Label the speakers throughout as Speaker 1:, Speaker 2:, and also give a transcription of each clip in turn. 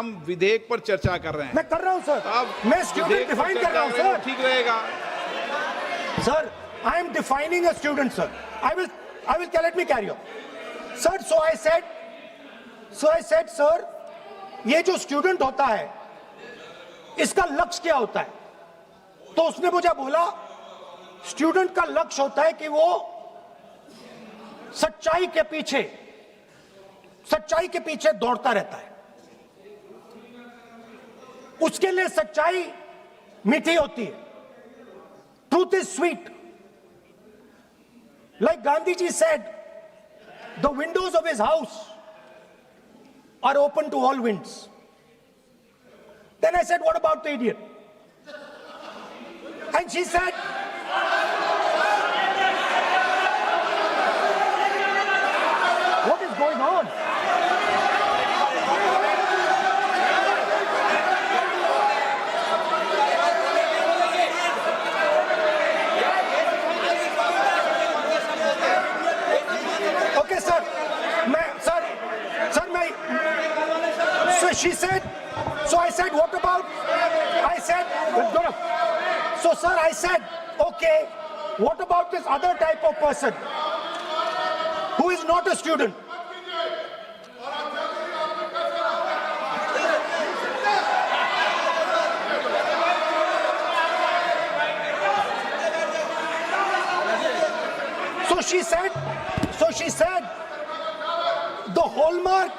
Speaker 1: हम विधेयक पर चर्चा कर रहे हैं।
Speaker 2: मैं कर रहा हूं सर,
Speaker 1: अब
Speaker 2: मैं स्टूडेंट डिफाइन कर रहा हूं सर।
Speaker 1: ठीक रहेगा
Speaker 2: sir, I am defining a student sir. I will let me carry on sir. So I said sir, ये जो स्टूडेंट होता है इसका लक्ष्य क्या होता है? तो उसने मुझे बोला स्टूडेंट का लक्ष्य होता है कि वो सच्चाई के पीछे दौड़ता रहता है। उसके लिए सच्चाई मीठी होती है, truth is sweet. Like Gandhi ji said, the windows of his house are open to all winds. Then I said, what about the idiot? And she said, what is going on? Okay, sir. So she said, so I said, what about? I said, so sir, I said, okay, what about this other type of person who is not a student? So she said, the hallmark,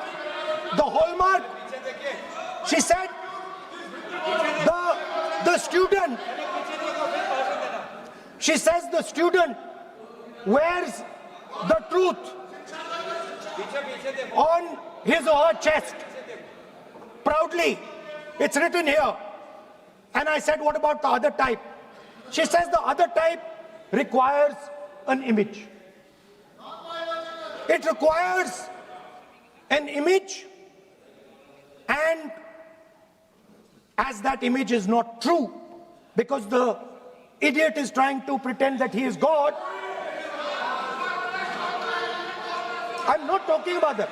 Speaker 2: she said, the student, she says the student wears the truth on his or her chest proudly. It's written here. And I said, what about the other type? She says the other type requires an image. It requires an image, and as that image is not true, because the idiot is trying to pretend that he is God. I'm not talking about that.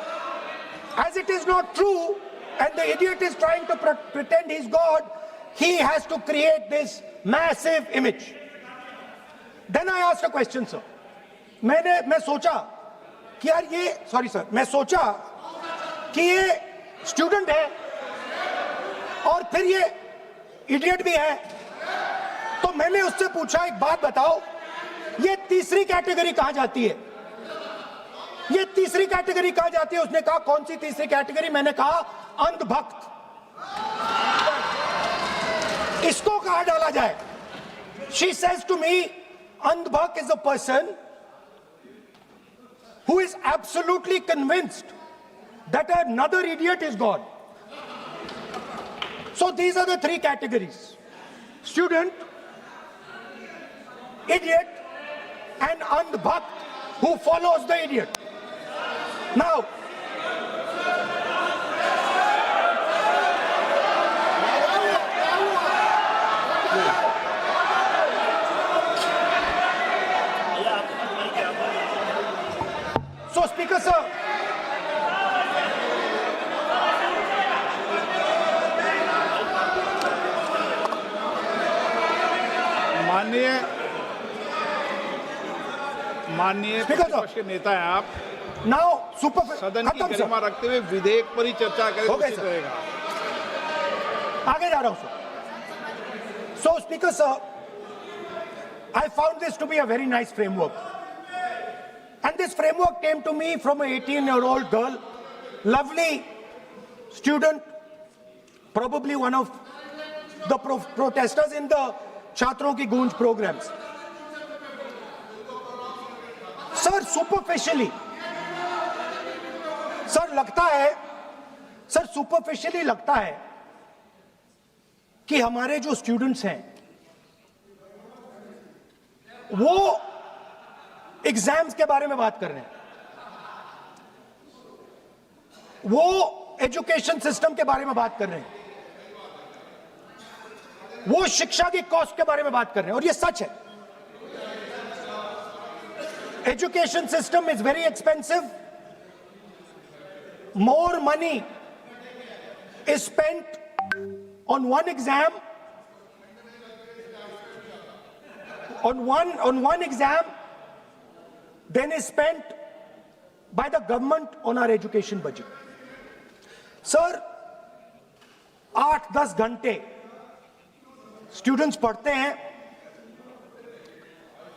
Speaker 2: As it is not true, and the idiot is trying to pretend he's God, he has to create this massive image. Then I asked a question, sir. मैं सोचा कि यार ये, sorry sir, मैं सोचा कि ये student है और फिर ये इडियट भी है, तो मैंने उससे पूछा, एक बात बताओ, ये तीसरी कैटेगरी कहां जाती है? ये तीसरी कैटेगरी कहां जाती है? उसने कहा, कौन सी तीसरी कैटेगरी? मैंने कहा, अंधभक्त। इसको कहां डाला जाए? She says to me, अंधभक्त is a person who is absolutely convinced that another idiot is God. So these are the three categories: student, idiot, and andhbhakt who follows the idiot. Now, so Speaker sir,
Speaker 1: माननीय प्रतिपक्ष के नेता हैं आप।
Speaker 2: now
Speaker 1: सदन की गरिमा रखते हुए विधेयक पर ही चर्चा करें तो उचित रहेगा।
Speaker 2: आगे जा रहा हूं sir. So Speaker sir, I found this to be a very nice framework, and this framework came to me from an 18-year-old girl, lovely student, probably one of the protesters in the Chhatron Ki Goonj programs. Sir, superficially लगता है कि हमारे जो students हैं वो exams के बारे में बात कर रहे हैं, वो एजुकेशन सिस्टम के बारे में बात कर रहे हैं, वो शिक्षा की कॉस्ट के बारे में बात कर रहे हैं, और ये सच है। Education system is very expensive. More money is spent on one exam, on one exam, then is spent by the government on our education budget. Sir, 8-10 घंटे स्टूडेंट्स पढ़ते हैं,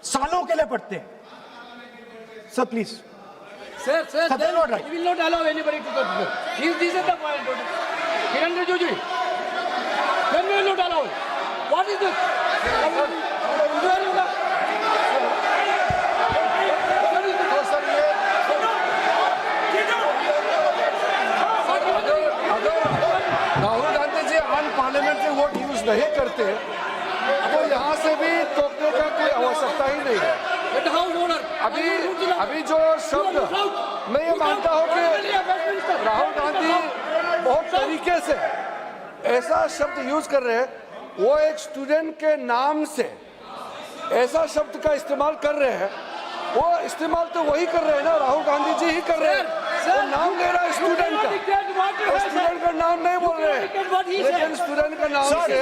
Speaker 2: सालों के लिए पढ़ते हैं. Sir, please.
Speaker 3: Sir,
Speaker 2: Sir, that's not right.
Speaker 3: we will not allow anybody to talk. This is the point. Kiran Rijiju, then we will not allow it. What is this?
Speaker 4: Rahul Gandhi ji unparliamentary word use नहीं करते तो यहाँ से भी टोकने का कोई आवश्यकता ही नहीं है. अभी जो शब्द मैं ये मानता हूँ कि राहुल गांधी बहुत तरीके से ऐसा शब्द यूज कर रहे हैं, वो एक स्टूडेंट के नाम से ऐसा शब्द का इस्तेमाल कर रहे हैं. वो इस्तेमाल तो वही कर रहे हैं ना, राहुल गांधी जी ही कर रहे हैं. वो नाम ले रहा है स्टूडेंट का, स्टूडेंट का नाम नहीं बोल रहे हैं, लेकिन स्टूडेंट का नाम से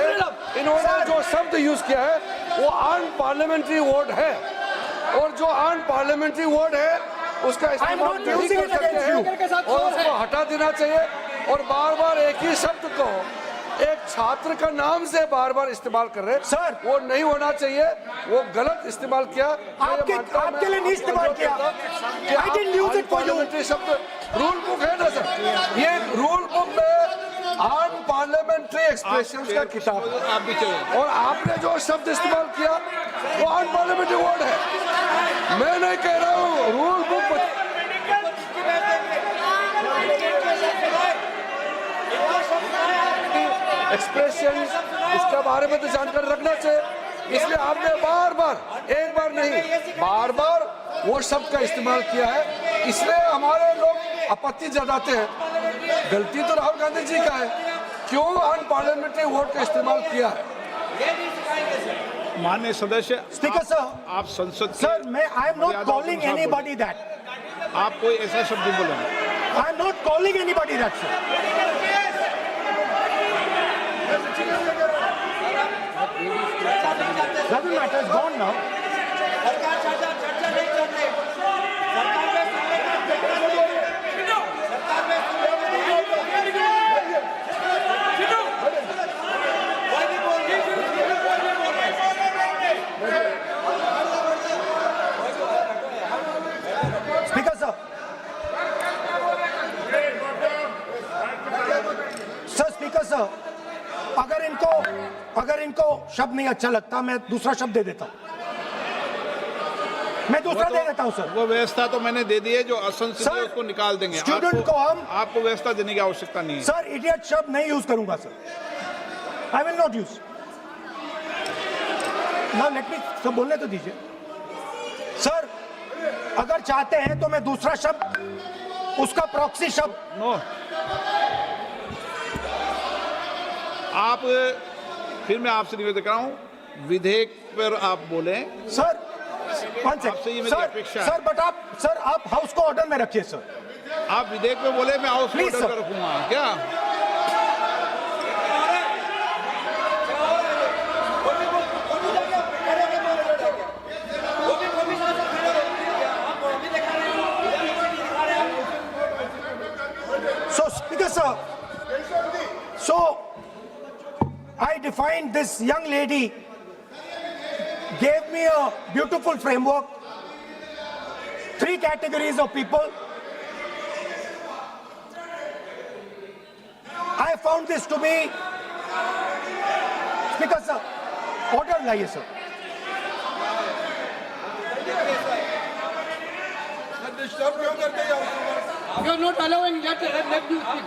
Speaker 4: इन्होंने जो शब्द यूज किया है वो अनपार्लियामेंट्री वर्ड है, और जो अनपार्लियामेंट्री वर्ड है उसका इस्तेमाल नहीं कर सकते हैं और उसको हटा देना चाहिए. और बार बार एक ही शब्द को एक छात्र का नाम से बार बार इस्तेमाल कर रहे हैं.
Speaker 2: सर,
Speaker 4: वो नहीं होना चाहिए, वो गलत इस्तेमाल किया.
Speaker 2: आपके लिए नहीं इस्तेमाल किया. I didn't use it for you.
Speaker 4: शब्द रूल बुक है ना सर, ये रूल बुक में अनपार्लियामेंट्री एक्सप्रेशंस का किताब है.
Speaker 1: आप भी चले.
Speaker 4: और आपने जो शब्द इस्तेमाल किया वो अनपार्लियामेंट्री वर्ड है. मैं नहीं कह रहा हूँ, रूल बुक एक्सप्रेशन इसके बारे में तो जानकारी रखना चाहिए. इसलिए आपने बार बार, एक बार नहीं बार बार वो शब्द का इस्तेमाल किया है, इसलिए हमारे लोग आपत्ति जताते हैं. गलती तो राहुल गांधी जी का है, क्यों अनपार्लियामेंट्री वर्ड का इस्तेमाल किया है.
Speaker 1: माननीय सदस्य,
Speaker 2: स्पीकर सर,
Speaker 1: आप संसद के
Speaker 2: सर मैं आई एम नॉट
Speaker 1: मर्यादा
Speaker 2: कॉलिंग
Speaker 1: के अनुसार
Speaker 2: एनीबॉडी दैट.
Speaker 1: बोलें. आप कोई ऐसा शब्द नहीं बोलेंगे.
Speaker 2: I am not calling anybody that sir. Doesn't matter, it's gone now. Speaker sir. Sir, Speaker sir, अगर इनको शब्द नहीं अच्छा लगता मैं दूसरा शब्द दे देता हूं. मैं दूसरा दे देता हूं सर.
Speaker 1: वो व्यवस्था तो मैंने दे दी है, जो असंसदीय
Speaker 2: सर,
Speaker 1: उसको निकाल देंगे.
Speaker 2: स्टूडेंट को हम
Speaker 1: आपको व्यवस्था देने की आवश्यकता नहीं है.
Speaker 2: सर इडियट शब्द नहीं यूज करूंगा sir. I will not use. Now let me सब बोलने तो दीजिए. सर अगर चाहते हैं तो मैं दूसरा शब्द, उसका प्रॉक्सी शब्द.
Speaker 1: नो, आप फिर मैं आपसे निवेदन कर रहा हूं, विधेयक पर आप बोले.
Speaker 2: सर वन
Speaker 1: आपसे ये मेरी अपेक्षा है.
Speaker 2: सर बट आप हाउस को ऑर्डर में रखिए सर.
Speaker 1: आप विधेयक पे बोले, मैं हाउस
Speaker 2: Please,
Speaker 1: ऑर्डर
Speaker 2: sir.
Speaker 1: कर रखूंगा क्या?
Speaker 2: So Speaker sir, so I defined this young lady, gave me a beautiful framework, 3 categories of people. I found this to be, Speaker sir, order लाइए sir.
Speaker 3: You are not allowing, let you speak.